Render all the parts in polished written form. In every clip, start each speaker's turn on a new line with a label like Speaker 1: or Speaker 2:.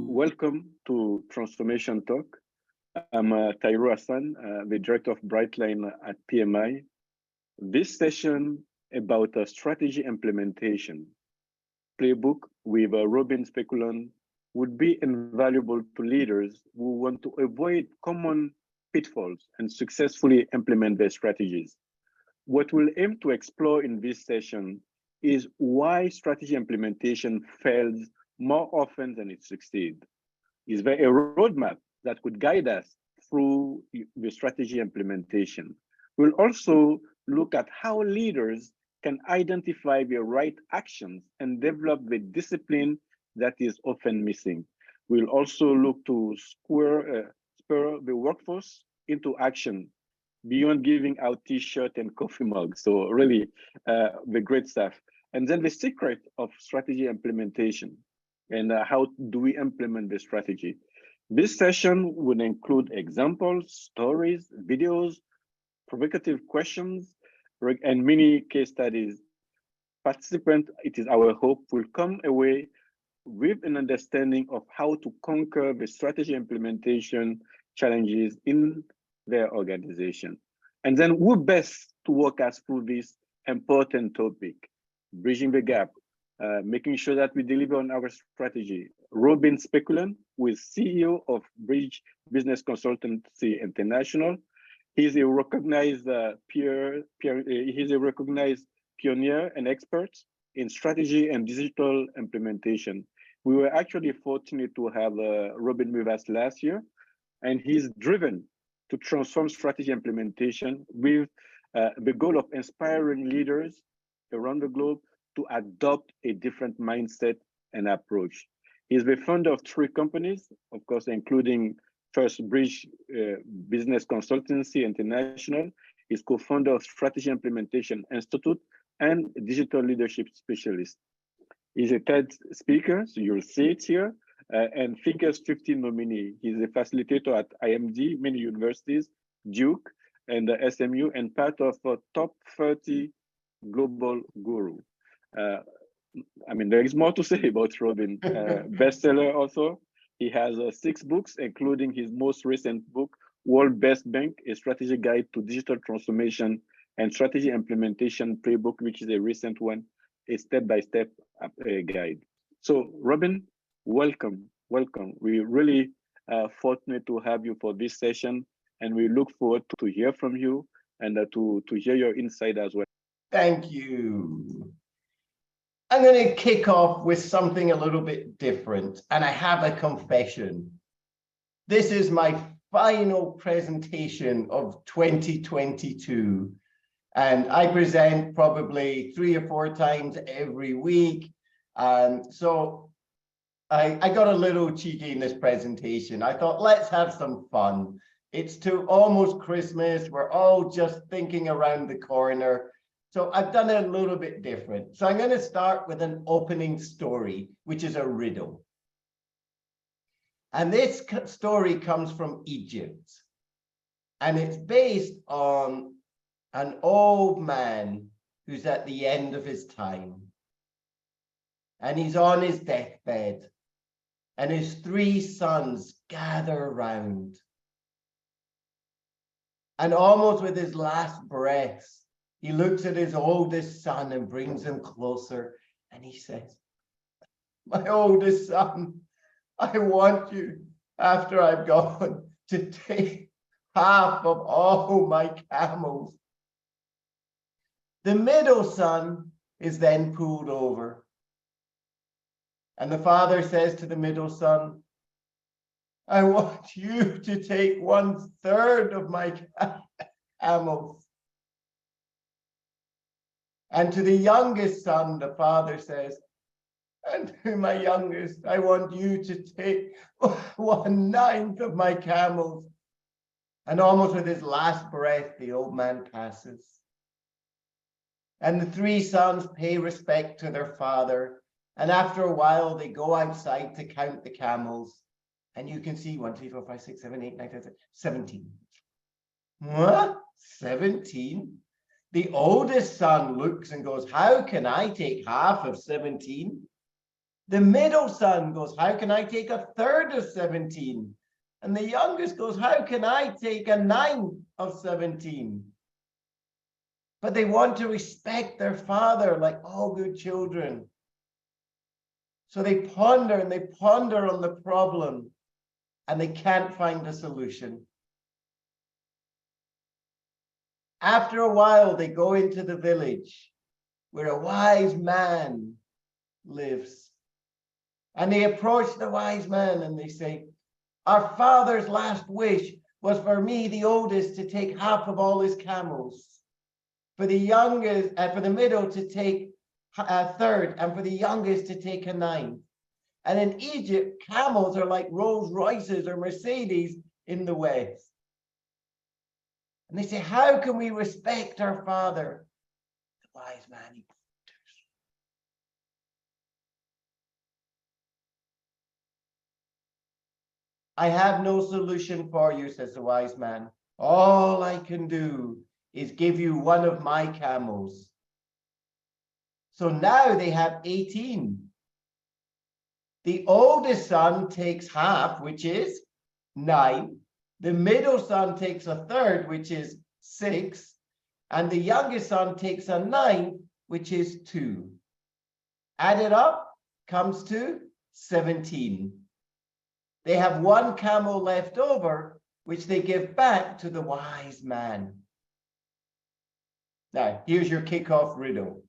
Speaker 1: Welcome to Transformation Talk. I'm Tairu Hassan, the Director of Brightline at PMI. This session about strategy implementation. Playbook with Robin Speculand would be invaluable to leaders who want to avoid common pitfalls and successfully implement their strategies. What we'll aim to explore in this session is why strategy implementation fails more often than it succeeds. Is there a roadmap that could guide us through the strategy implementation? We'll also look at how leaders can identify the right actions and develop the discipline that is often missing. We'll also look to spur the workforce into action beyond giving out t-shirt and coffee mugs. So really the great stuff. And then the secret of strategy implementation and how do we implement the strategy. This session will include examples, stories, videos, provocative questions, and many case studies. Participants, it is our hope, will come away with an understanding of how to conquer the strategy implementation challenges in their organization. And then who best to walk us through this important topic, bridging the gap, making sure that we deliver on our strategy. Robin Speculand, who is CEO of Bridge Business Consultancy International. He's a recognized pioneer and expert in strategy and digital implementation. We were actually fortunate to have Robin with us last year, and he's driven to transform strategy implementation with the goal of inspiring leaders around the globe to adopt a different mindset and approach. He's the founder of 3 companies, of course, including First Bridge Business Consultancy International. He's co-founder of Strategy Implementation Institute and Digital Leadership Specialist. He's a TED speaker, so you'll see it here, and Thinkers 15 nominee. He's a facilitator at IMD, many universities, Duke, and the SMU, and part of a top 30 global guru. I mean, there is more to say about Robin. Bestseller author. He has 6 books, including his most recent book, World Best Bank, a strategy guide to digital transformation and strategy implementation playbook, which is a recent one, a step-by-step guide. So Robin, welcome. We're really fortunate to have you for this session, and we look forward to hear from you and to hear your insight as well.
Speaker 2: Thank you. I'm going to kick off with something a little bit different, and I have a confession. This is my final presentation of 2022, and I present probably 3 or 4 times every week. So I got a little cheeky in this presentation. I thought, let's have some fun. It's almost Christmas. We're all just thinking around the corner. So I've done it a little bit different. So I'm going to start with an opening story, which is a riddle. And this story comes from Egypt. And it's based on an old man who's at the end of his time. And he's on his deathbed. And his 3 sons gather around. And almost with his last breath, he looks at his oldest son and brings him closer, and he says, "My oldest son, I want you, after I've gone, to take half of all my camels." The middle son is then pulled over. And the father says to the middle son, "I want you to take 1/3 of my camels." And to the youngest son, the father says, "And to my youngest, I want you to take 1/9 of my camels." And almost with his last breath, the old man passes. And the 3 sons pay respect to their father. And after a while, they go outside to count the camels. And you can see 1, 2, 3, 4, 5, 6, 7, 8, 9, 10, 17. What? 17? The oldest son looks and goes, how can I take half of 17? The middle son goes, how can I take a third of 17? And the youngest goes, how can I take a 9 of 17? But they want to respect their father like all good children. So they ponder and they ponder on the problem and they can't find a solution. After a while, they go into the village where a wise man lives. And they approach the wise man and they say, our father's last wish was for me, the oldest, to take half of all his camels, for the youngest, for the middle to take a third, and for the youngest to take a 9. And in Egypt, camels are like Rolls Royces or Mercedes in the West. And they say, how can we respect our father? The wise man, he ponders. I have no solution for you, says the wise man. All I can do is give you one of my camels. So now they have 18. The oldest son takes half, which is 9. The middle son takes a third, which is 6. And the youngest son takes a 9, which is 2. Added up comes to 17. They have one camel left over, which they give back to the wise man. Now, here's your kickoff riddle.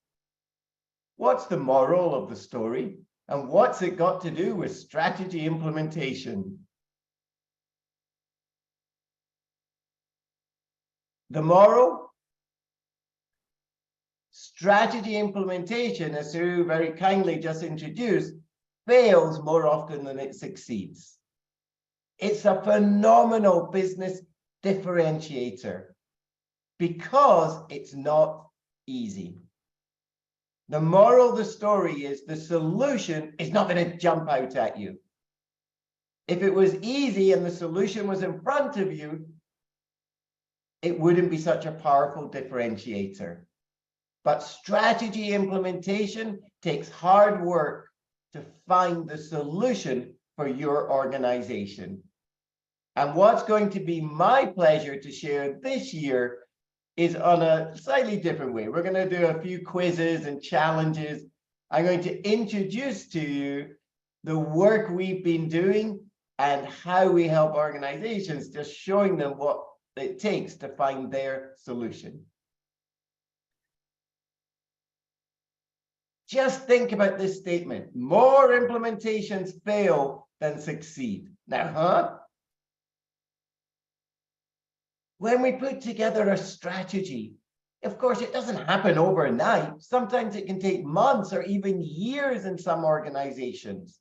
Speaker 2: What's the moral of the story? And what's it got to do with strategy implementation? The moral? Strategy implementation, as Sue very kindly just introduced, fails more often than it succeeds. It's a phenomenal business differentiator because it's not easy. The moral of the story is the solution is not going to jump out at you. If it was easy and the solution was in front of you, it wouldn't be such a powerful differentiator. But strategy implementation takes hard work to find the solution for your organization. And what's going to be my pleasure to share this year is on a slightly different way. We're going to do a few quizzes and challenges. I'm going to introduce to you the work we've been doing and how we help organizations, just showing them what it takes to find their solution. Just think about this statement. More implementations fail than succeed. Now, when we put together a strategy, of course, it doesn't happen overnight. Sometimes it can take months or even years in some organizations.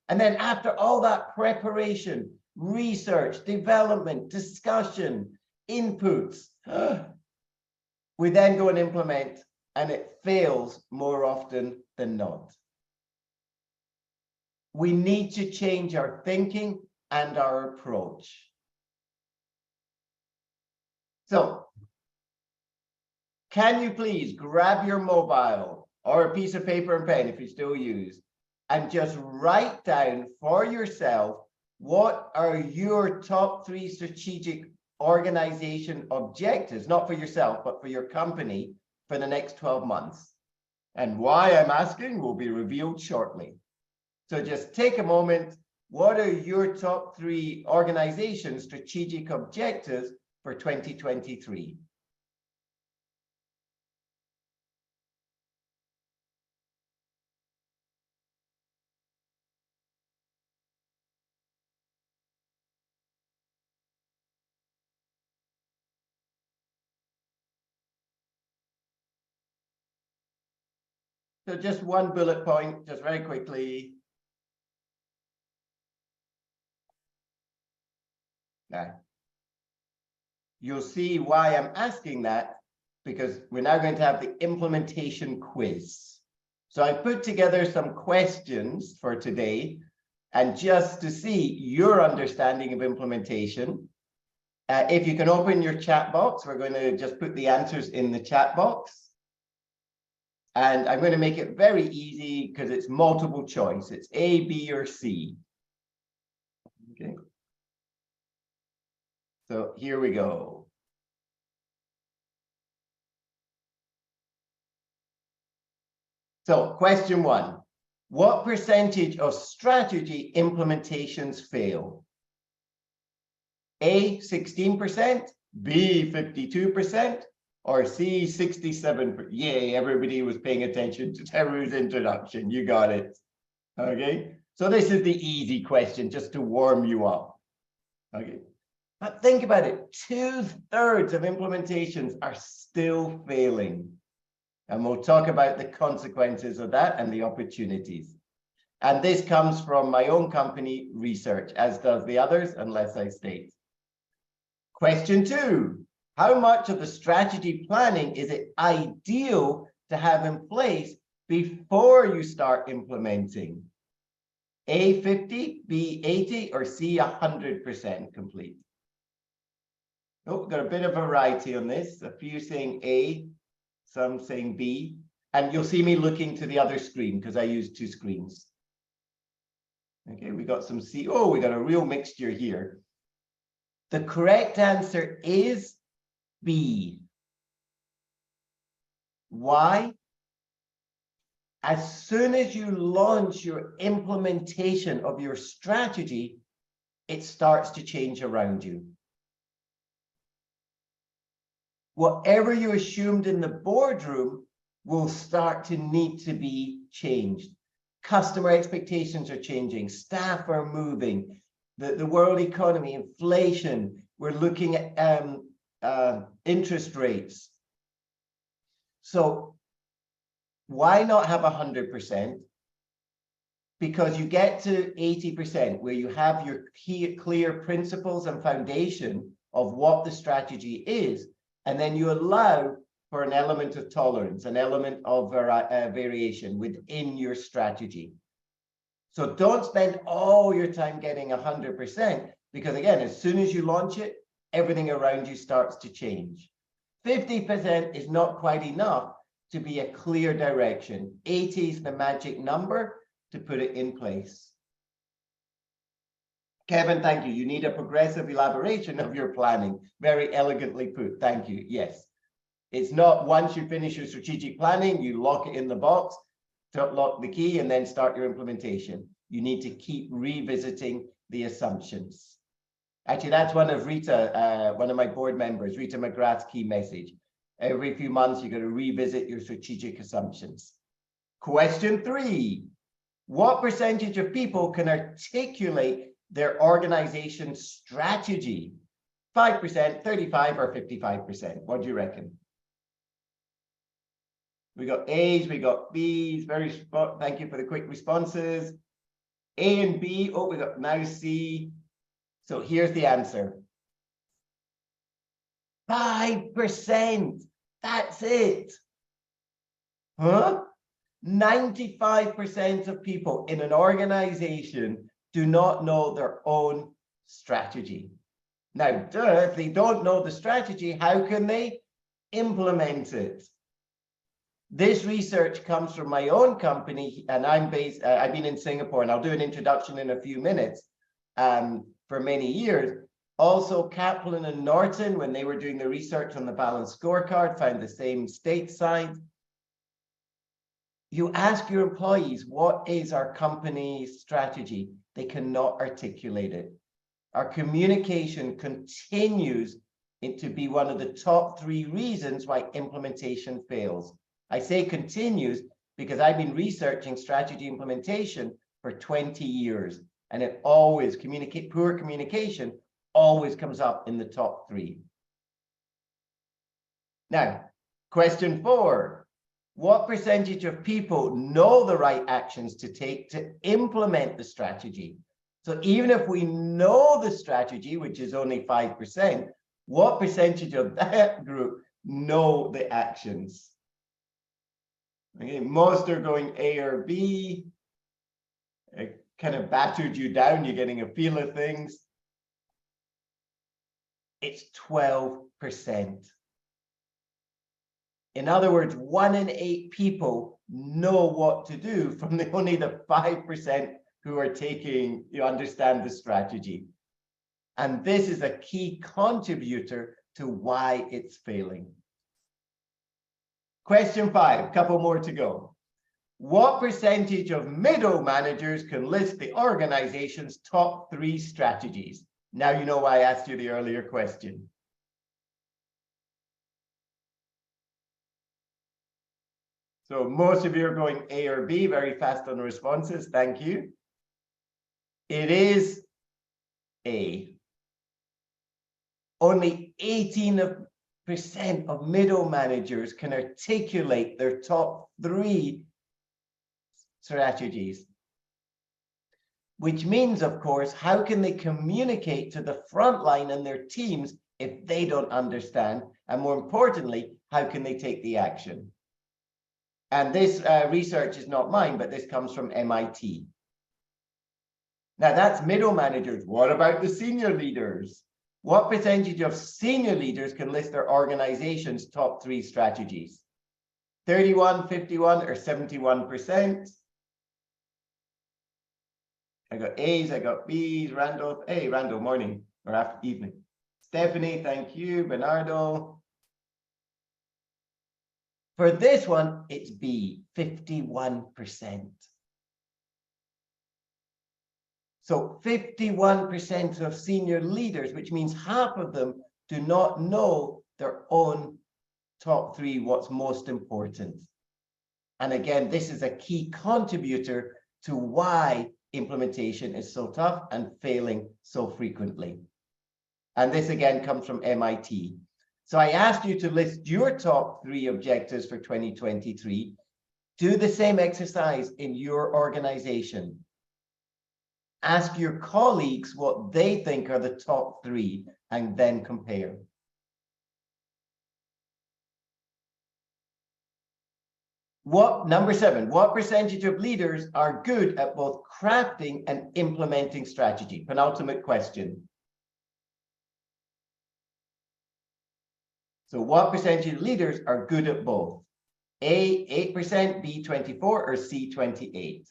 Speaker 2: And then after all that preparation, research, development, discussion, inputs, we then go and implement, and it fails more often than not. We need to change our thinking and our approach. So, can you please grab your mobile or a piece of paper and pen if you still use, and just write down for yourself what are your top 3 strategic organization objectives, not for yourself, but for your company for the next 12 months. And why I'm asking will be revealed shortly. So just take a moment. What are your top 3 organization strategic objectives for 2023? So just one bullet point, just very quickly. Now, you'll see why I'm asking that, because we're now going to have the implementation quiz. So I put together some questions for today, and just to see your understanding of implementation. If you can open your chat box, we're going to just put the answers in the chat box. And I'm going to make it very easy because it's multiple choice. It's A, B, or C. Okay. So here we go. So question 1. What percentage of strategy implementations fail? A, 16%, B, 52%, or C, 67%. Yay, everybody was paying attention to Teru's introduction. You got it. Okay, so this is the easy question just to warm you up. Okay, but think about it. 2/3 of implementations are still failing. And we'll talk about the consequences of that and the opportunities. And this comes from my own company research, as does the others, unless I state. Question 2, how much of the strategy planning is it ideal to have in place before you start implementing? A, 50, B, 80, or C, 100% complete? Oh, we've got a bit of variety on this. A few saying A, some saying B, and you'll see me looking to the other screen because I use 2 screens. Okay, we got some C. Oh, we got a real mixture here. The correct answer is B. Why? As soon as you launch your implementation of your strategy, it starts to change around you. Whatever you assumed in the boardroom will start to need to be changed. Customer expectations are changing. Staff are moving. The world economy, inflation, we're looking at interest rates. So why not have 100%? Because you get to 80% where you have your clear principles and foundation of what the strategy is, and then you allow for an element of tolerance, an element of variation within your strategy. So don't spend all your time getting 100%, because again, as soon as you launch it, everything around you starts to change. 50% is not quite enough to be a clear direction. 80 is the magic number to put it in place. Kevin, thank you. You need a progressive elaboration of your planning. Very elegantly put. Thank you. Yes. It's not once you finish your strategic planning, you lock it in the box, lock the key, and then start your implementation. You need to keep revisiting the assumptions. Actually, that's one of Rita, one of my board members, Rita McGrath's key message. Every few months, you're going to revisit your strategic assumptions. Question 3, what percentage of people can articulate their organization strategy? 5%, 35, or 55%? What do you reckon? We got A's, we got B's. Thank you for the quick responses. A and B. Oh, we got now C. So here's the answer. 5%. That's it. Huh? 95% of people in an organization do not know their own strategy. Now, if they don't know the strategy, how can they implement it? This research comes from my own company, and I've been in Singapore, and I'll do an introduction in a few minutes, for many years. Also, Kaplan and Norton, when they were doing the research on the balanced scorecard, found the same stateside. You ask your employees, what is our company's strategy? They cannot articulate it. Our communication continues to be one of the top 3 reasons why implementation fails. I say continues because I've been researching strategy implementation for 20 years, and it always poor communication always comes up in the top 3. Now, question 4, what percentage of people know the right actions to take to implement the strategy? So even if we know the strategy, which is only 5%, what percentage of that group know the actions? Okay, most are going A or B. It kind of battered you down. You're getting a feel of things. It's 12%. In other words, 1 in 8 people know what to do from only the 5% who are taking, you understand the strategy. And this is a key contributor to why it's failing. Question 5, a couple more to go. What percentage of middle managers can list the organization's top 3 strategies? Now you know why I asked you the earlier question. So most of you are going A or B, very fast on the responses. Thank you. It is A. Only 18% of middle managers can articulate their top 3 strategies. Which means, of course, how can they communicate to the front line and their teams if they don't understand? And more importantly, how can they take the action? And this research is not mine, but this comes from MIT. Now that's middle managers. What about the senior leaders? What percentage of senior leaders can list their organization's top 3 strategies? 31, 51, or 71%? I got A's, I got B's, Randolph. Hey, Randall, morning or after evening. Stephanie, thank you. Bernardo. For this one, it's B, 51%. So 51% of senior leaders, which means half of them do not know their own top 3, what's most important. And again, this is a key contributor to why implementation is so tough and failing so frequently. And this again comes from MIT. So I asked you to list your top 3 objectives for 2023. Do the same exercise in your organization. Ask your colleagues what they think are the top 3 and then compare. Number 7, what percentage of leaders are good at both crafting and implementing strategy? Penultimate question. So what percentage of leaders are good at both? A, 8%, B, 24, or C, 28?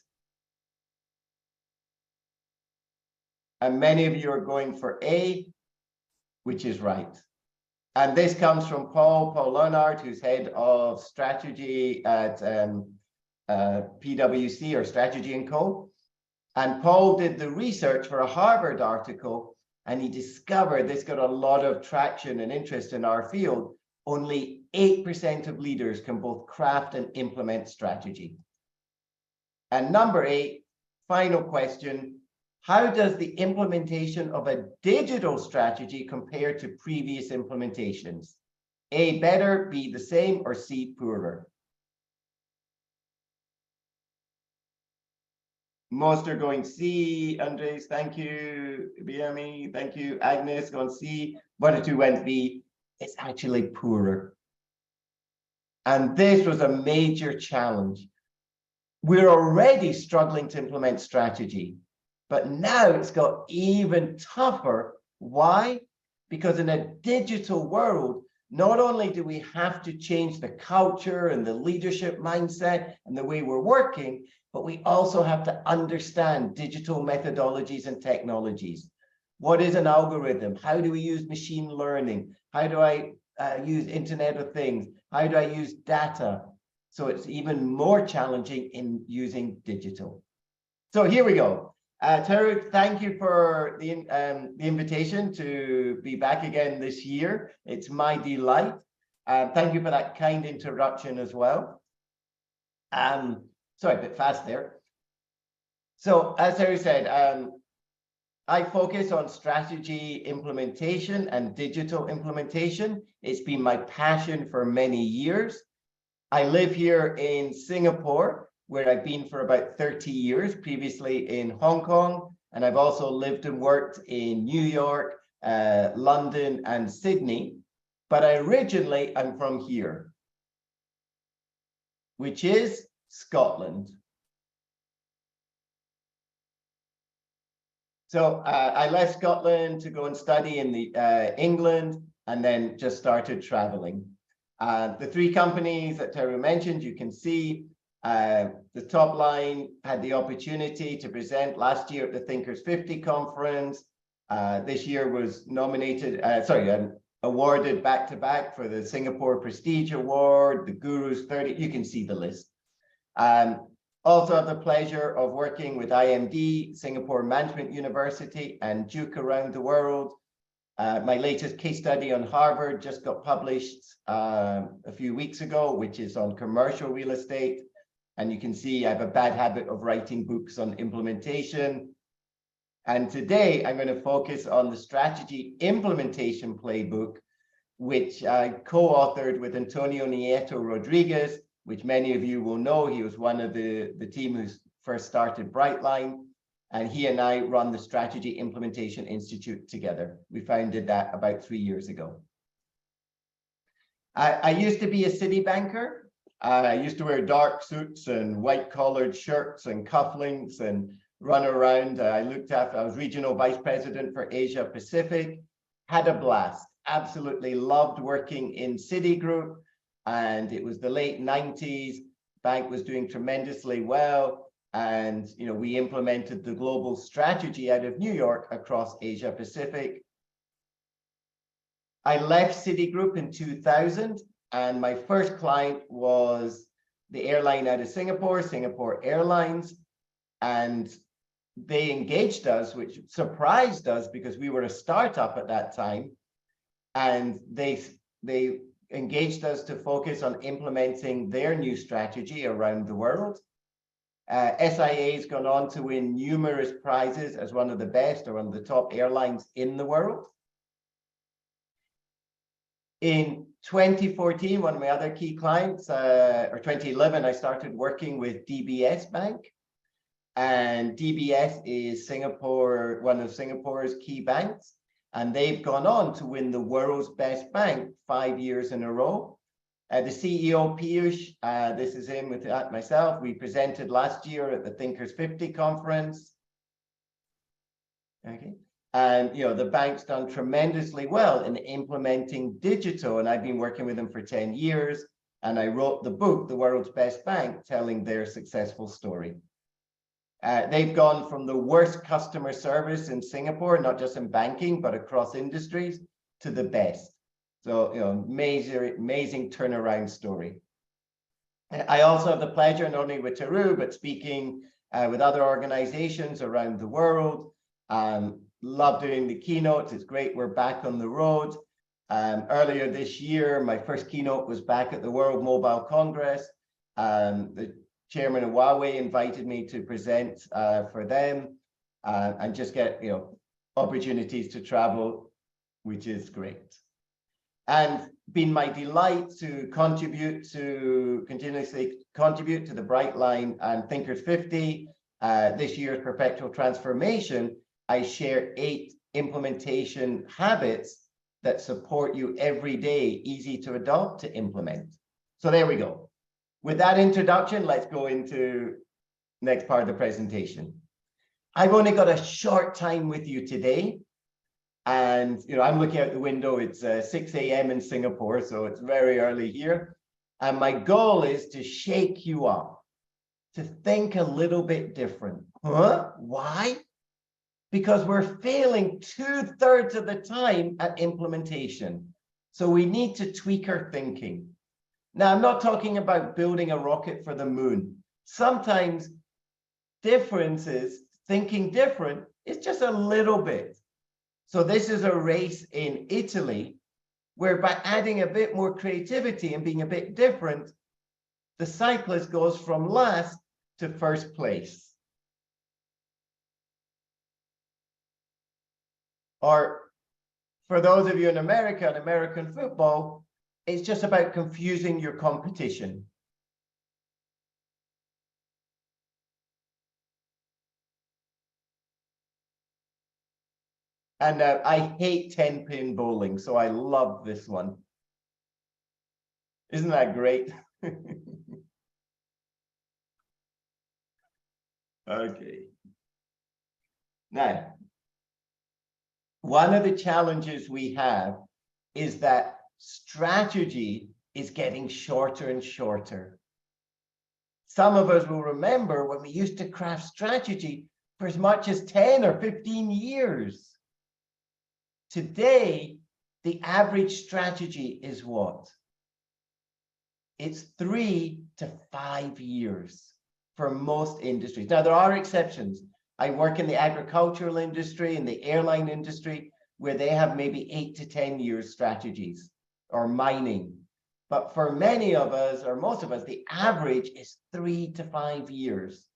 Speaker 2: And many of you are going for A, which is right. And this comes from Paul Leonard, who's head of strategy at PwC, or Strategy & Co. And Paul did the research for a Harvard article, and he discovered this got a lot of traction and interest in our field. Only 8% of leaders can both craft and implement strategy. And number 8, final question. How does the implementation of a digital strategy compare to previous implementations? A, better, B, the same, or C, poorer? Most are going C. Andres, thank you. BME, thank you. Agnes, going C. 1 or 2 went B. It's actually poorer. And this was a major challenge. We're already struggling to implement strategy. But now it's got even tougher. Why? Because in a digital world, not only do we have to change the culture and the leadership mindset and the way we're working, but we also have to understand digital methodologies and technologies. What is an algorithm? How do we use machine learning? How do I use Internet of Things? How do I use data? So it's even more challenging in using digital. So here we go. Teru, thank you for the invitation to be back again this year. It's my delight. Thank you for that kind introduction as well. Sorry, a bit fast there. So as Teru said, I focus on strategy implementation and digital implementation. It's been my passion for many years. I live here in Singapore, where I've been for about 30 years, previously in Hong Kong. And I've also lived and worked in New York, London, and Sydney. But originally, I'm from here, which is Scotland. So I left Scotland to go and study in England, and then just started traveling. The three companies that Teru mentioned, you can see the top line had the opportunity to present last year at the Thinkers 50 conference. This year was awarded back-to-back for the Singapore Prestige Award, the Gurus 30, you can see the list. Also have the pleasure of working with IMD, Singapore Management University, and Duke around the world. My latest case study on Harvard just got published a few weeks ago, which is on commercial real estate. And you can see I have a bad habit of writing books on implementation. And today I'm going to focus on the strategy implementation playbook, which I co-authored with Antonio Nieto Rodriguez, which many of you will know. He was one of the team who first started Brightline, and he and I run the Strategy Implementation Institute together. We founded that about 3 years ago. I used to be a city banker. I used to wear dark suits and white-collared shirts and cufflinks and run around. I was regional vice president for Asia Pacific, had a blast, absolutely loved working in Citigroup. And it was the late 90s, bank was doing tremendously well. And we implemented the global strategy out of New York across Asia Pacific. I left Citigroup in 2000, and my first client was the airline out of Singapore, Singapore Airlines. And they engaged us, which surprised us because we were a startup at that time. And they engaged us to focus on implementing their new strategy around the world. SIA has gone on to win numerous prizes as one of the best or one of the top airlines in the world. In 2014, one of my other key clients, or 2011, I started working with DBS Bank. And DBS is one of Singapore's key banks. And they've gone on to win the world's best bank 5 years in a row. The CEO, Piyush, this is him with myself. We presented last year at the Thinkers 50 conference. Okay. And the bank's done tremendously well in implementing digital. And I've been working with them for 10 years. And I wrote the book, The World's Best Bank, telling their successful story. They've gone from the worst customer service in Singapore, not just in banking, but across industries, to the best. So, amazing turnaround story. I also have the pleasure, not only with Teru, but speaking with other organizations around the world. Love doing the keynotes. It's great we're back on the road. Earlier this year, my first keynote was back at the World Mobile Congress. The chairman of Huawei invited me to present for them and just get opportunities to travel, which is great. And been my delight to continuously contribute to the Brightline and Thinkers 50. This year's Perpetual Transformation, I share 8 implementation habits that support you every day, easy to adopt, to implement. So there we go. With that introduction, let's go into the next part of the presentation. I've only got a short time with you today. And, I'm looking out the window. It's 6 a.m. in Singapore, so it's very early here. And my goal is to shake you up, to think a little bit different. Huh? Why? Because we're failing 2/3 of the time at implementation. So we need to tweak our thinking. Now, I'm not talking about building a rocket for the moon. Sometimes thinking different is just a little bit. So this is a race in Italy where by adding a bit more creativity and being a bit different, the cyclist goes from last to first place. Or for those of you in America, in American football, it's just about confusing your competition. And I hate 10-pin bowling, so I love this one. Isn't that great? Okay. Now, one of the challenges we have is that strategy is getting shorter and shorter. Some of us will remember when we used to craft strategy for as much as 10 or 15 years. Today, the average strategy is what? It's 3 to 5 years for most industries. Now, there are exceptions. I work in the agricultural industry and the airline industry where they have maybe 8 to 10 years strategies, or mining. But for many of us, or most of us, the average is 3 to 5 years.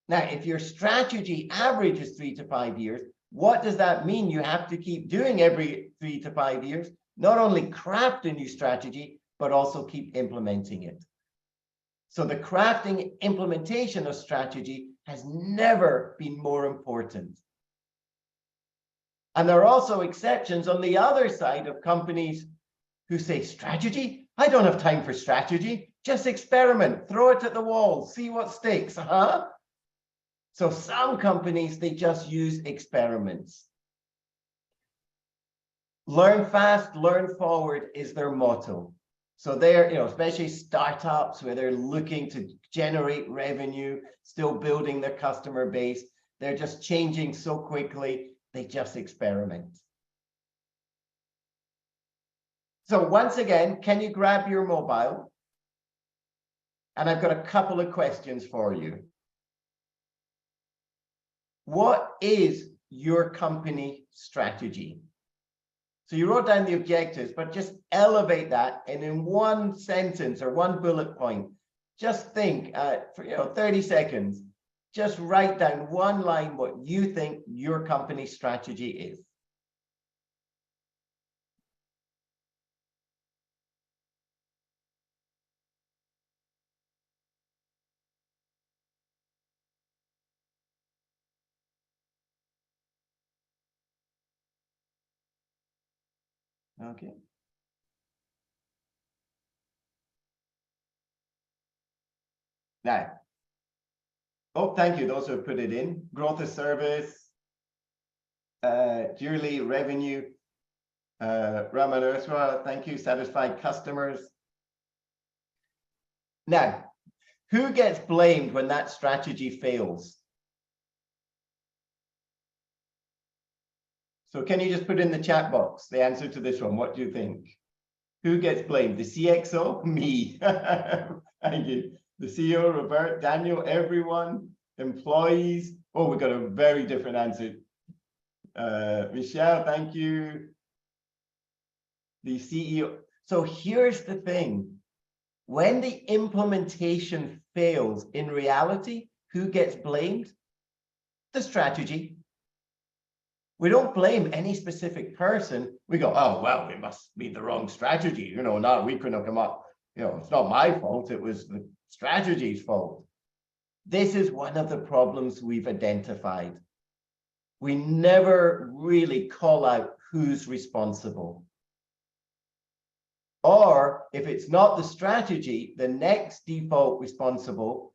Speaker 2: Now, if your strategy average is 3 to 5 years, what does that mean? You have to keep doing every 3 to 5 years, not only craft a new strategy, but also keep implementing it. So the crafting implementation of strategy has never been more important. And there are also exceptions on the other side of companies who say, strategy? I don't have time for strategy. Just experiment, throw it at the wall, see what sticks. So some companies, they just use experiments. Learn fast, learn forward is their motto. So they're, especially startups where they're looking to generate revenue, still building their customer base. They're just changing so quickly, they just experiment. So once again, can you grab your mobile? And I've got a couple of questions for you. What is your company strategy? So you wrote down the objectives, but just elevate that, and in one sentence or one bullet point, just think for 30 seconds, just write down one line what you think your company strategy is. Okay. Now, oh, thank you. Those who have put it in. Growth of service, yearly revenue, Ramanurswa, thank you. Satisfied customers. Now, who gets blamed when that strategy fails? So can you just put in the chat box the answer to this one? What do you think? Who gets blamed? The CXO? Me. Thank you. The CEO, Robert, Daniel, everyone, employees. Oh, we got a very different answer. Michelle, thank you. The CEO. So here's the thing. When the implementation fails in reality, who gets blamed? The strategy. We don't blame any specific person. We go, oh, well, it must be the wrong strategy. Not we couldn't have come up. It's not my fault. It was the strategy's fault. This is one of the problems we've identified. We never really call out who's responsible. Or if it's not the strategy, the next default responsible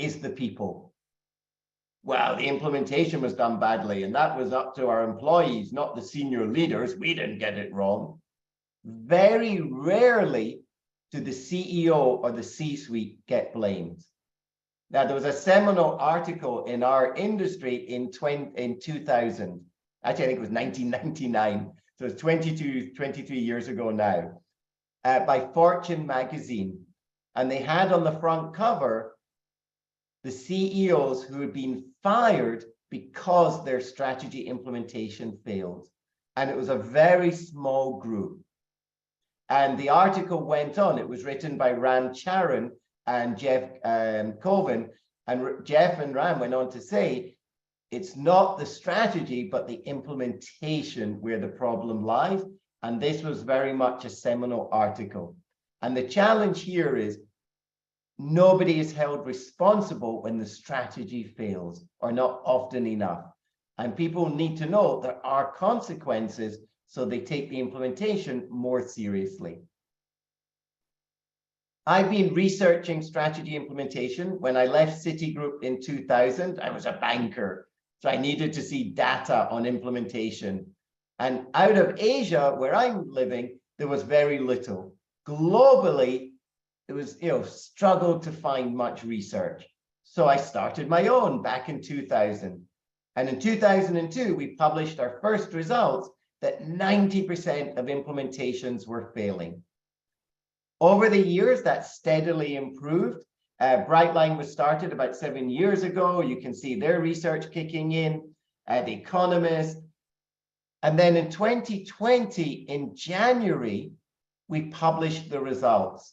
Speaker 2: is the people. Well, the implementation was done badly, and that was up to our employees, not the senior leaders. We didn't get it wrong. Very rarely do the CEO or the C-suite get blamed. Now, there was a seminal article in our industry in 2000. Actually, I think it was 1999. So it's 23 years ago now, by Fortune magazine. And they had on the front cover the CEOs who had been fired because their strategy implementation failed. And it was a very small group. And the article went on. It was written by Ram Charan and Jeff Coven. And Jeff and Ram went on to say, it's not the strategy, but the implementation where the problem lies. And this was very much a seminal article. And the challenge here is nobody is held responsible when the strategy fails, or not often enough. And people need to know there are consequences, so they take the implementation more seriously. I've been researching strategy implementation. When I left Citigroup in 2000, I was a banker. So I needed to see data on implementation. And out of Asia, where I'm living, there was very little. Globally, it was, struggled to find much research. So I started my own back in 2000. And in 2002, we published our first results that 90% of implementations were failing. Over the years, that steadily improved. Brightline was started about 7 years ago. You can see their research kicking in, The Economist. And then in 2020, in January, we published the results.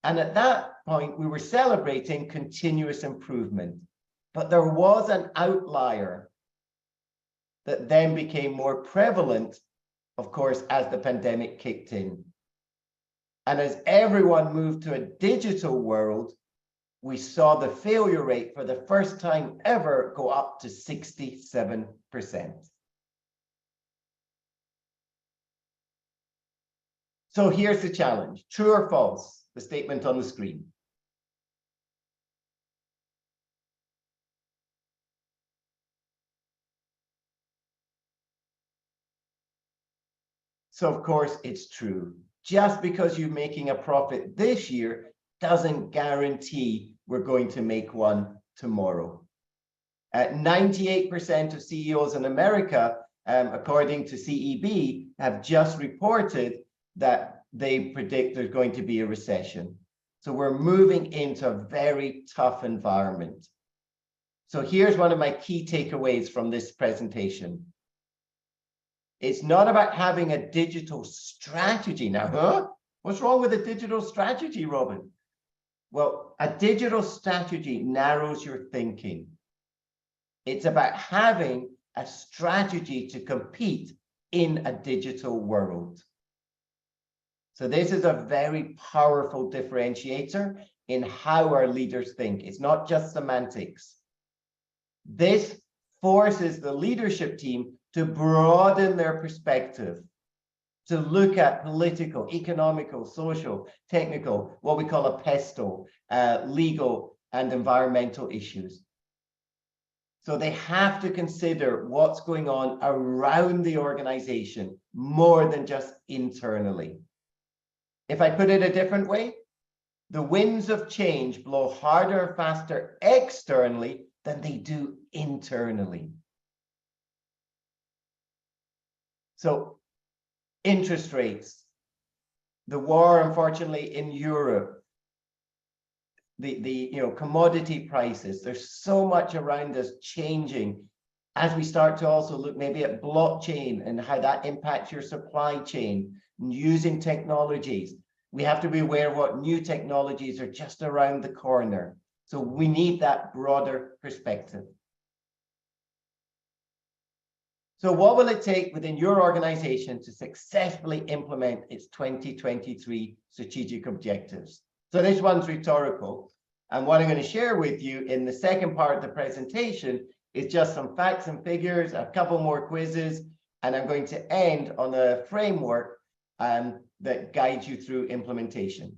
Speaker 2: And at that point, we were celebrating continuous improvement. But there was an outlier that then became more prevalent, of course, as the pandemic kicked in. And as everyone moved to a digital world, we saw the failure rate for the first time ever go up to 67%. So here's the challenge. True or false? The statement on the screen. So of course it's true. Just because you're making a profit this year doesn't guarantee we're going to make one tomorrow. 98% of CEOs in America, according to CEB, have just reported that they predict there's going to be a recession. So we're moving into a very tough environment. So here's one of my key takeaways from this presentation. It's not about having a digital strategy. Now, what's wrong with a digital strategy, Robin? Well, a digital strategy narrows your thinking. It's about having a strategy to compete in a digital world. So this is a very powerful differentiator in how our leaders think. It's not just semantics. This forces the leadership team to broaden their perspective, to look at political, economical, social, technical, what we call a PESTO, legal and environmental issues. So they have to consider what's going on around the organization more than just internally. If I put it a different way, the winds of change blow harder and faster externally than they do internally. So interest rates, the war, unfortunately, in Europe, the commodity prices, there's so much around us changing as we start to also look maybe at blockchain and how that impacts your supply chain, and using technologies. We have to be aware of what new technologies are just around the corner. So we need that broader perspective. So what will it take within your organization to successfully implement its 2023 strategic objectives? So this one's rhetorical. And what I'm going to share with you in the second part of the presentation is just some facts and figures, a couple more quizzes, and I'm going to end on a framework that guides you through implementation.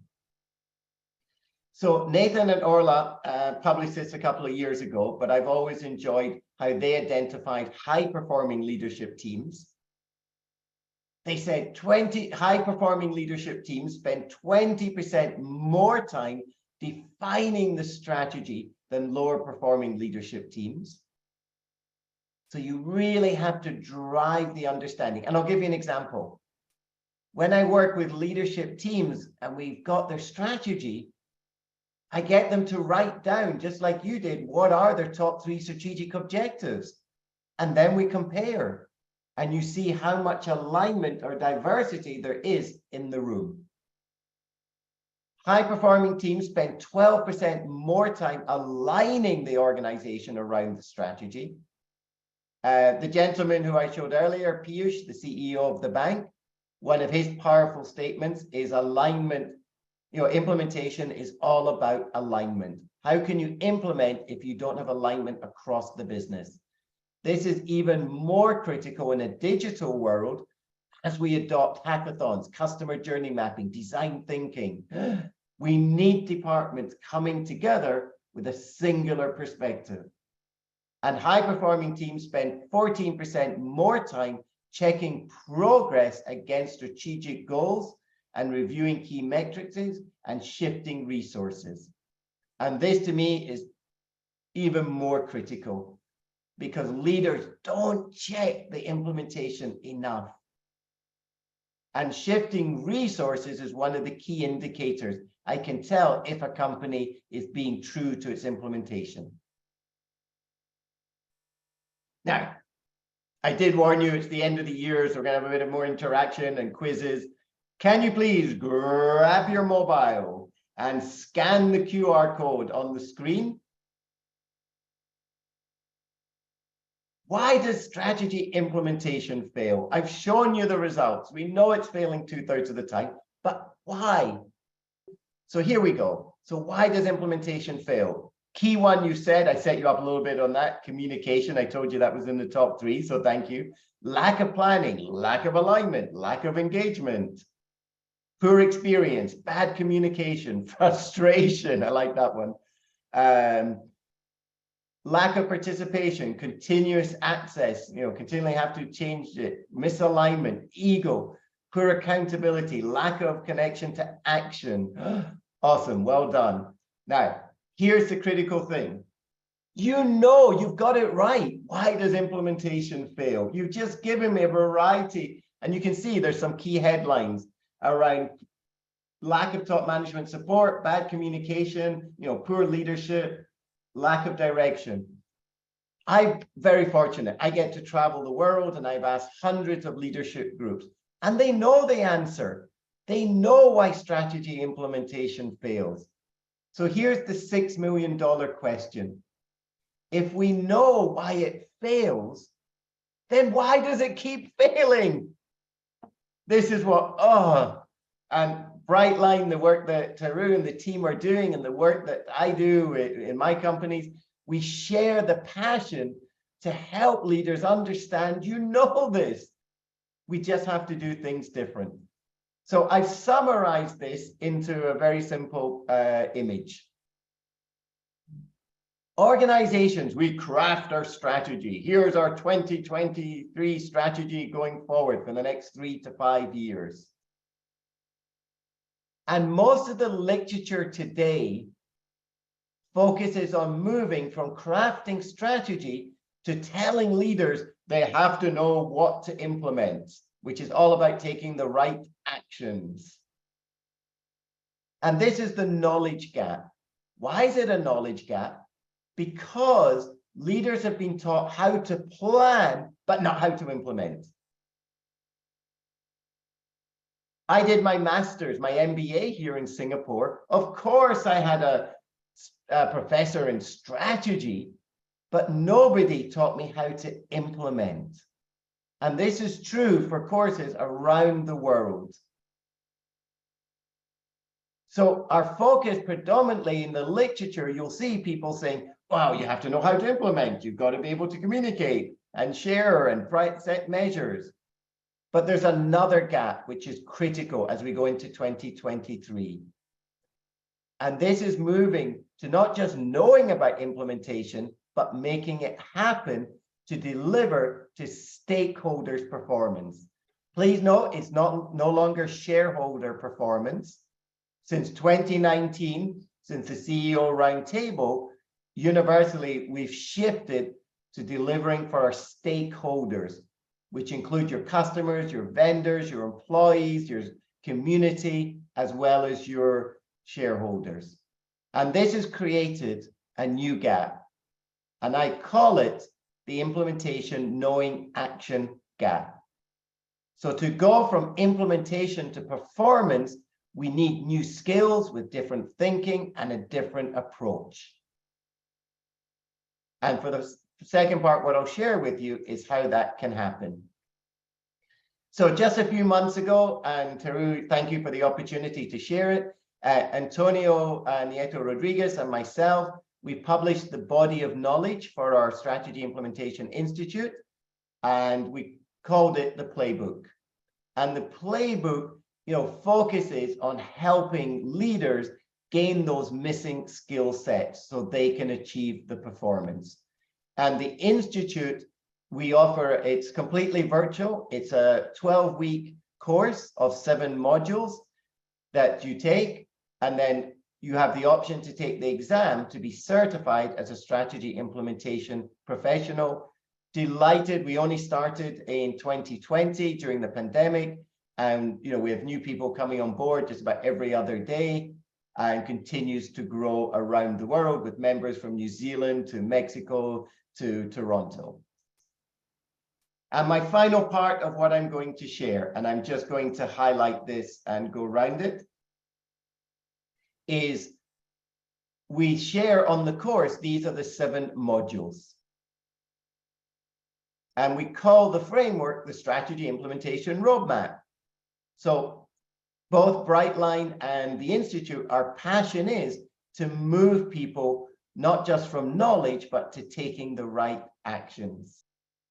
Speaker 2: So Nathan and Orla published this a couple of years ago, but I've always enjoyed how they identified high-performing leadership teams. They said high-performing leadership teams spend 20% more time defining the strategy than lower-performing leadership teams. So you really have to drive the understanding. And I'll give you an example. When I work with leadership teams and we've got their strategy, I get them to write down, just like you did, what are their top 3 strategic objectives? And then we compare, and you see how much alignment or diversity there is in the room. High-performing teams spend 12% more time aligning the organization around the strategy. The gentleman who I showed earlier, Piyush, the CEO of the bank, one of his powerful statements is alignment. Implementation is all about alignment. How can you implement if you don't have alignment across the business? This is even more critical in a digital world as we adopt hackathons, customer journey mapping, design thinking. We need departments coming together with a singular perspective. And high-performing teams spend 14% more time checking progress against strategic goals and reviewing key metrics and shifting resources. And this to me is even more critical because leaders don't check the implementation enough. And shifting resources is one of the key indicators I can tell if a company is being true to its implementation. Now, I did warn you, it's the end of the year, so we're going to have a bit of more interaction and quizzes. Can you please grab your mobile and scan the QR code on the screen? Why does strategy implementation fail? I've shown you the results. We know it's failing 2/3 of the time, but why? So here we go. So why does implementation fail? Key one, you said, I set you up a little bit on that. Communication, I told you that was in the top 3, so thank you. Lack of planning, lack of alignment, lack of engagement, poor experience, bad communication, frustration, I like that one. Lack of participation, continuous access, continually have to change it, misalignment, ego, poor accountability, lack of connection to action. Awesome, well done. Now, here's the critical thing. You've got it right. Why does implementation fail? You've just given me a variety, and you can see there's some key headlines around lack of top management support, bad communication, poor leadership, lack of direction. I'm very fortunate. I get to travel the world, and I've asked hundreds of leadership groups, and they know the answer. They know why strategy implementation fails. So here's the $6 million question. If we know why it fails, then why does it keep failing? This is what, and Brightline, the work that Taru and the team are doing and the work that I do in my companies, we share the passion to help leaders understand, this. We just have to do things different. So I've summarized this into a very simple image. Organizations, we craft our strategy. Here's our 2023 strategy going forward for the next 3 to 5 years. And most of the literature today focuses on moving from crafting strategy to telling leaders they have to know what to implement, which is all about taking the right actions. And this is the knowledge gap. Why is it a knowledge gap? Because leaders have been taught how to plan, but not how to implement. I did my master's, my MBA here in Singapore. Of course, I had a professor in strategy, but nobody taught me how to implement. And this is true for courses around the world. So our focus predominantly in the literature, you'll see people saying, wow, you have to know how to implement. You've got to be able to communicate and share and set measures. But there's another gap, which is critical as we go into 2023. And this is moving to not just knowing about implementation, but making it happen to deliver to stakeholders' performance. Please note, it's no longer shareholder performance. Since 2019, since the CEO Roundtable, universally, we've shifted to delivering for our stakeholders, which include your customers, your vendors, your employees, your community, as well as your shareholders. And this has created a new gap. And I call it the implementation knowing action gap. So to go from implementation to performance, we need new skills with different thinking and a different approach. And for the second part, what I'll share with you is how that can happen. So just a few months ago, and Taru, thank you for the opportunity to share it, Antonio Nieto Rodriguez and myself, we published the body of knowledge for our Strategy Implementation Institute, and we called it the Playbook. And the Playbook, focuses on helping leaders gain those missing skill sets so they can achieve the performance. And the Institute, we offer, it's completely virtual. It's a 12-week course of 7 modules that you take, and then you have the option to take the exam to be certified as a strategy implementation professional. Delighted, we only started in 2020 during the pandemic, and we have new people coming on board just about every other day, and continues to grow around the world with members from New Zealand to Mexico to Toronto. And my final part of what I'm going to share, and I'm just going to highlight this and go around it, is we share on the course, these are the 7 modules. And we call the framework the Strategy Implementation Roadmap. So both Brightline and the Institute, our passion is to move people not just from knowledge, but to taking the right actions.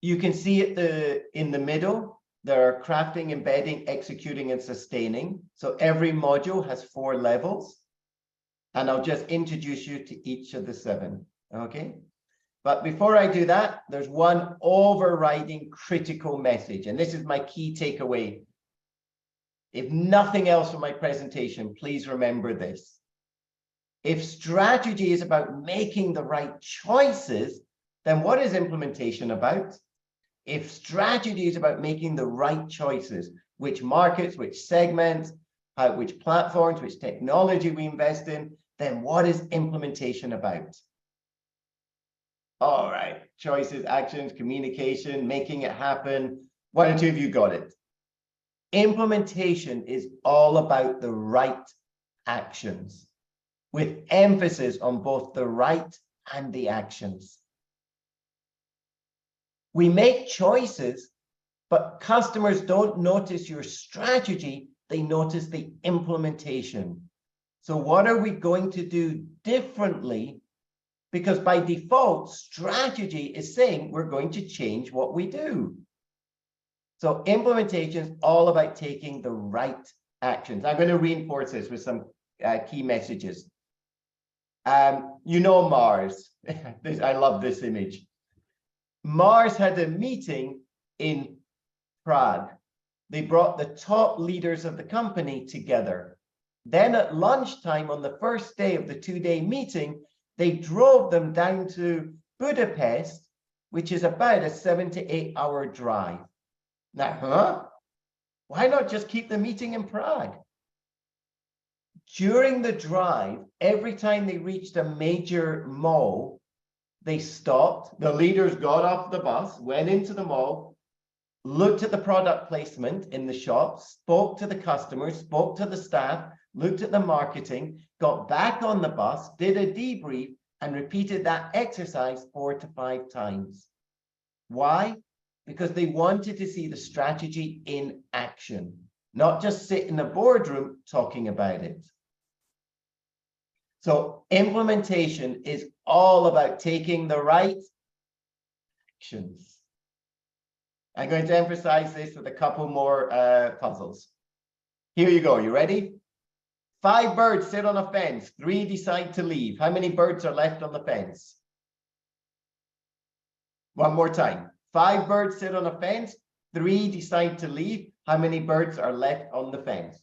Speaker 2: You can see it in the middle, there are crafting, embedding, executing, and sustaining. So every module has 4 levels. And I'll just introduce you to each of the 7, okay? But before I do that, there's one overriding critical message, and this is my key takeaway. If nothing else from my presentation, please remember this. If strategy is about making the right choices, then what is implementation about? If strategy is about making the right choices, which markets, which segments, which platforms, which technology we invest in, then what is implementation about? All right, choices, actions, communication, making it happen. 1 or 2 of you got it. Implementation is all about the right actions, with emphasis on both the right and the actions. We make choices, but customers don't notice your strategy, they notice the implementation. So what are we going to do differently? Because by default, strategy is saying we're going to change what we do. So implementation is all about taking the right actions. I'm going to reinforce this with some key messages. Mars. I love this image. Mars had a meeting in Prague. They brought the top leaders of the company together. Then at lunchtime on the first day of the 2-day meeting, they drove them down to Budapest, which is about a 7 to 8 hour drive. Now, why not just keep the meeting in Prague? During the drive, every time they reached a major mall, they stopped, the leaders got off the bus, went into the mall, looked at the product placement in the shop, spoke to the customers, spoke to the staff, looked at the marketing, got back on the bus, did a debrief, and repeated that exercise 4 to 5 times. Why? Because they wanted to see the strategy in action, not just sit in a boardroom talking about it. So implementation is all about taking the right actions. I'm going to emphasize this with a couple more puzzles. Here you go. You ready? 5 birds sit on a fence. 3 decide to leave. How many birds are left on the fence? One more time. 5 birds sit on a fence. 3 decide to leave. How many birds are left on the fence?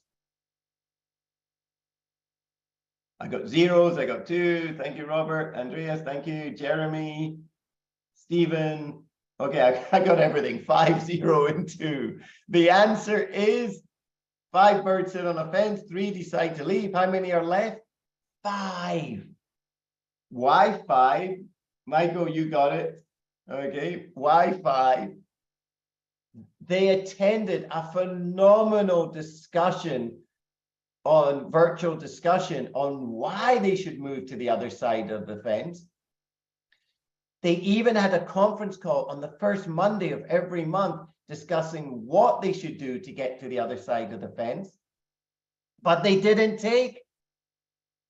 Speaker 2: I got zeros. I got 2. Thank you, Robert. Andreas, thank you. Jeremy, Stephen. Okay, I got everything. 5, 0, and 2. The answer is 5 birds sit on a fence. 3 decide to leave. How many are left? 5. Why 5? Michael, you got it. Okay, why 5? They attended a phenomenal discussion virtual discussion on why they should move to the other side of the fence. They even had a conference call on the first Monday of every month discussing what they should do to get to the other side of the fence. But they didn't take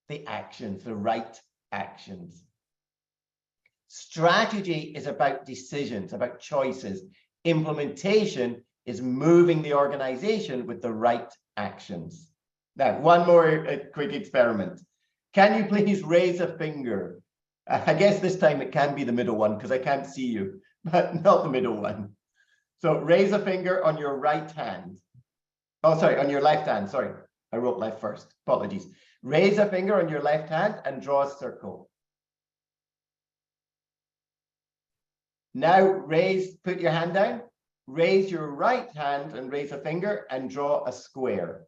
Speaker 2: the actions, the right actions. Strategy is about decisions, about choices. Implementation is moving the organization with the right actions. Now, one more quick experiment. Can you please raise a finger I guess this time it can be the middle one because I can't see you, but not the middle one. So raise a finger on your right hand. Oh, sorry, on your left hand. Sorry, I wrote left first. Apologies. Raise a finger on your left hand and draw a circle. Now put your hand down, raise your right hand and raise a finger and draw a square.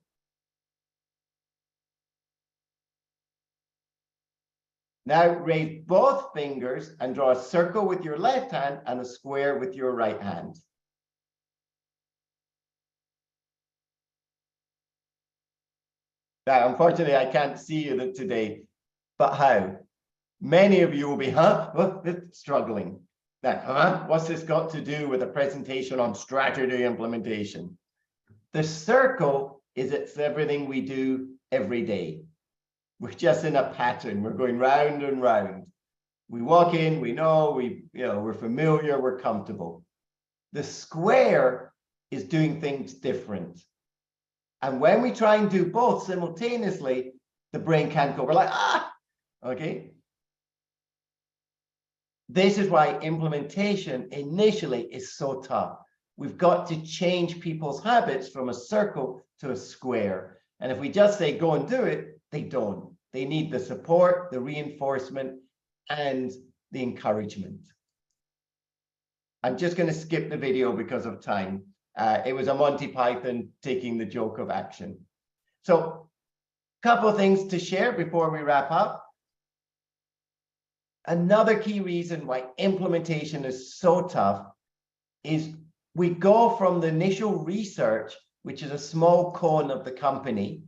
Speaker 2: Now raise both fingers and draw a circle with your left hand and a square with your right hand. Now, unfortunately, I can't see you today, but how? Many of you will be, struggling. Now, what's this got to do with a presentation on strategy implementation? The circle is it's everything we do every day. We're just in a pattern. We're going round and round. We walk in, we know, we're familiar, we're comfortable. The square is doing things different. And when we try and do both simultaneously, the brain can't go. We're like, okay. This is why implementation initially is so tough. We've got to change people's habits from a circle to a square. And if we just say, go and do it, they don't. They need the support, the reinforcement, and the encouragement. I'm just going to skip the video because of time. It was a Monty Python taking the joke of action. So a couple of things to share before we wrap up. Another key reason why implementation is so tough is we go from the initial research, which is a small cone of the company,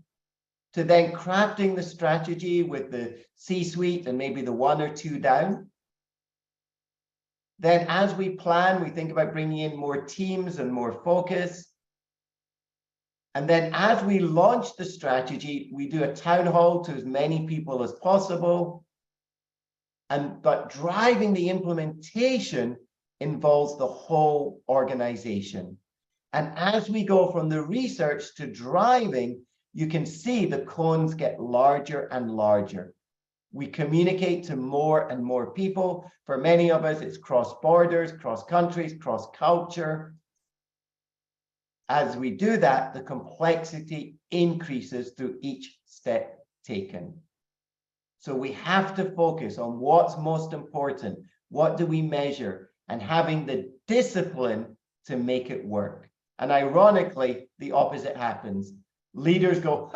Speaker 2: to then crafting the strategy with the C-suite and maybe the one or two down. Then as we plan, we think about bringing in more teams and more focus. And then as we launch the strategy, we do a town hall to as many people as possible. But driving the implementation involves the whole organization. And as we go from the research to driving, you can see the cones get larger and larger. We communicate to more and more people. For many of us, it's cross borders, cross countries, cross culture. As we do that, the complexity increases through each step taken. So we have to focus on what's most important. What do we measure? And having the discipline to make it work. And ironically, the opposite happens. Leaders go,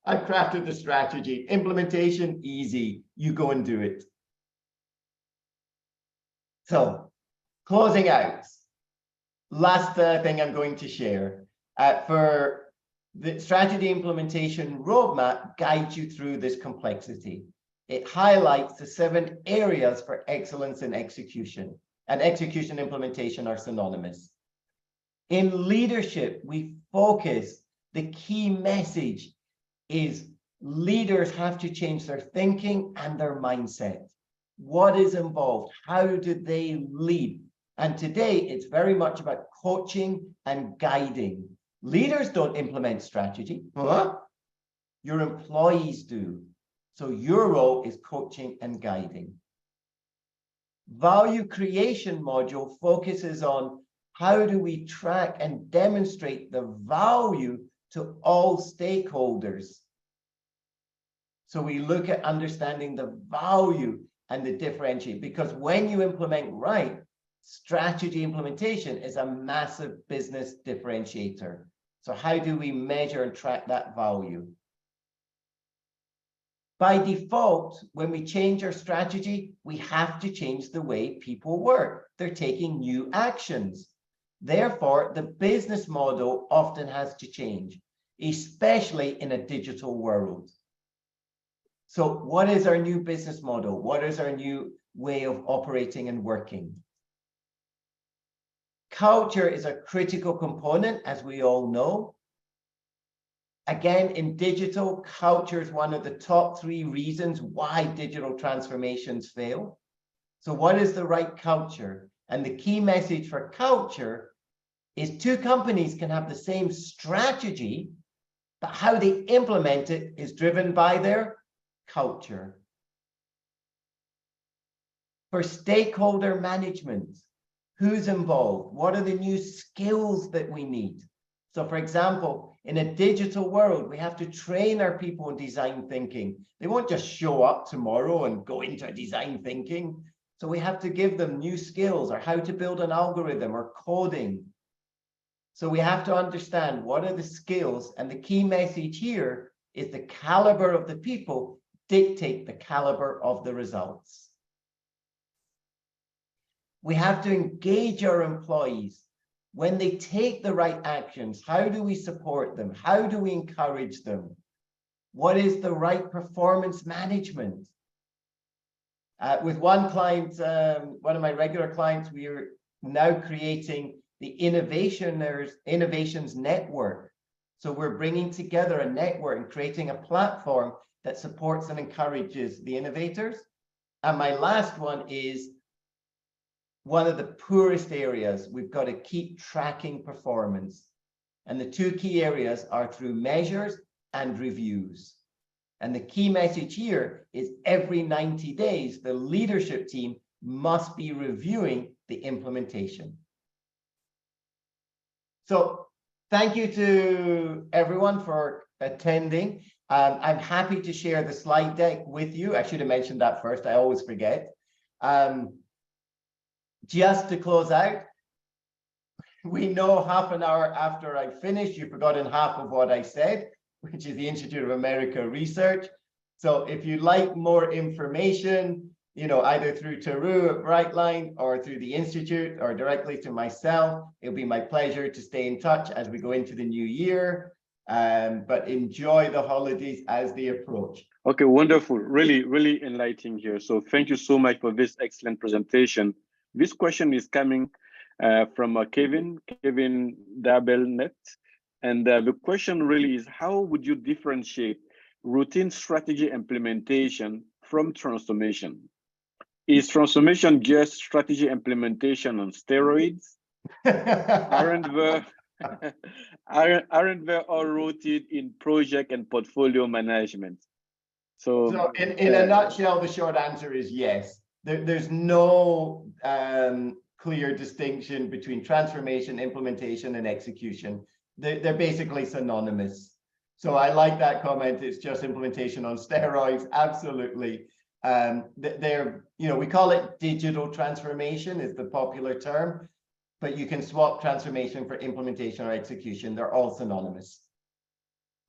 Speaker 2: I've crafted the strategy. Implementation, easy. You go and do it. So, closing out. Last thing I'm going to share. For the strategy implementation roadmap guides you through this complexity. It highlights the 7 areas for excellence in execution. And execution and implementation are synonymous. In leadership, we focus. The key message is leaders have to change their thinking and their mindset. What is involved? How do they lead? And today, it's very much about coaching and guiding. Leaders don't implement strategy. Your employees do. So your role is coaching and guiding. Value creation module focuses on how do we track and demonstrate the value to all stakeholders. So we look at understanding the value and the differentiate, because when you implement right, strategy implementation is a massive business differentiator. So how do we measure and track that value? By default, when we change our strategy, we have to change the way people work. They're taking new actions. Therefore, the business model often has to change, especially in a digital world. So what is our new business model? What is our new way of operating and working? Culture is a critical component, as we all know. Again, in digital, culture is one of the top 3 reasons why digital transformations fail. So what is the right culture? And the key message for culture is 2 companies can have the same strategy, but how they implement it is driven by their culture. For stakeholder management, who's involved? What are the new skills that we need? So for example, in a digital world, we have to train our people in design thinking. They won't just show up tomorrow and go into design thinking. So we have to give them new skills, or how to build an algorithm, or coding. So we have to understand what are the skills, and the key message here is the caliber of the people dictate the caliber of the results. We have to engage our employees. When they take the right actions, how do we support them? How do we encourage them? What is the right performance management? With one client, one of my regular clients, we are now creating the Innovations Network. So we're bringing together a network and creating a platform that supports and encourages the innovators. And my last one is one of the poorest areas. We've got to keep tracking performance. And the two key areas are through measures and reviews. And the key message here is every 90 days, the leadership team must be reviewing the implementation. So thank you to everyone for attending. I'm happy to share the slide deck with you. I should have mentioned that first. I always forget. Just to close out, we know half an hour after I finished, you've forgotten half of what I said, which is the Institute of America research. So if you'd like more information, either through Teru at Brightline or through the Institute or directly to myself, it'll be my pleasure to stay in touch as we go into the new year. But enjoy the holidays as they approach.
Speaker 1: Okay, wonderful. Really, really enlightening here. So thank you so much for this excellent presentation. This question is coming from Kevin Dabelnet. And the question really is, how would you differentiate routine strategy implementation from transformation? Is transformation just strategy implementation on steroids? Aren't there all rooted in project and portfolio management?
Speaker 2: So in a nutshell, the short answer is yes. There's no clear distinction between transformation, implementation, and execution. They're basically synonymous. So I like that comment. It's just implementation on steroids. Absolutely. We call it digital transformation is the popular term, but you can swap transformation for implementation or execution. They're all synonymous.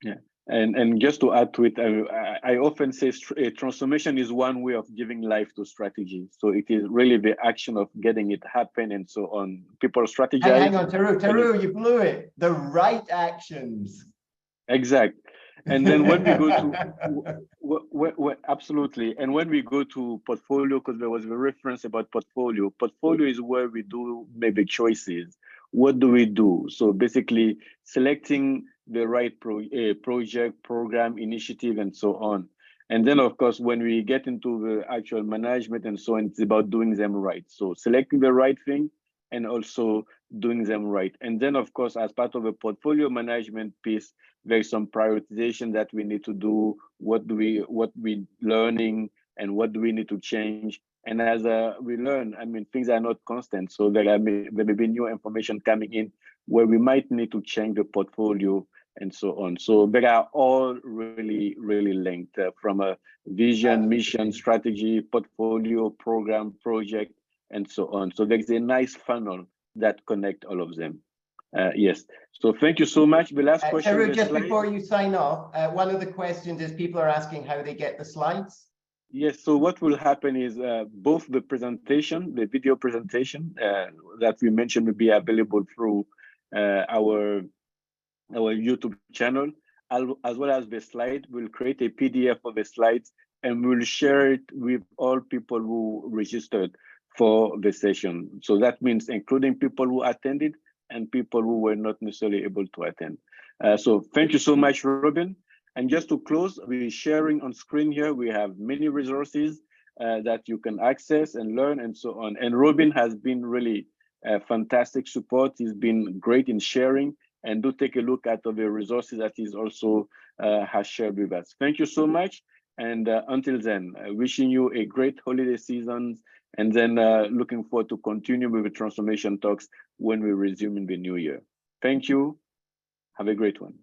Speaker 1: Yeah. And just to add to it, I often say transformation is one way of giving life to strategy. So it is really the action of getting it happen and so on. People strategize.
Speaker 2: Hang on, Teru, you blew it. The right actions.
Speaker 1: Exact. And then when we go to, absolutely. And when we go to portfolio, because there was a reference about portfolio is where we do maybe choices. What do we do? So basically selecting the right project, program, initiative, and so on. And then, of course, when we get into the actual management and so on, it's about doing them right. So selecting the right thing and also doing them right. And then, of course, as part of a portfolio management piece, there's some prioritization that we need to do. What we learning and what do we need to change? And as we learn, things are not constant. So there may be new information coming in where we might need to change the portfolio and so on. So they are all really, really linked from a vision, mission, strategy, portfolio, program, project, and so on. So there's a nice funnel that connect all of them. Yes. So thank you so much. The last question.
Speaker 2: Teru, just before you sign off, one of the questions is people are asking how they get the slides.
Speaker 1: Yes, so what will happen is both the presentation, the video presentation that we mentioned will be available through our YouTube channel, as well as the slide. We'll create a PDF of the slides and we'll share it with all people who registered for the session. So that means including people who attended and people who were not necessarily able to attend. So thank you so much, Robin. And just to close, we're sharing on screen here, we have many resources that you can access and learn and so on. And Robin has been really fantastic support. He's been great in sharing, and do take a look at the resources that he's also has shared with us. Thank you so much. And until then, wishing you a great holiday season And then looking forward to continue with the transformation talks when we resume in the new year. Thank you. Have a great one.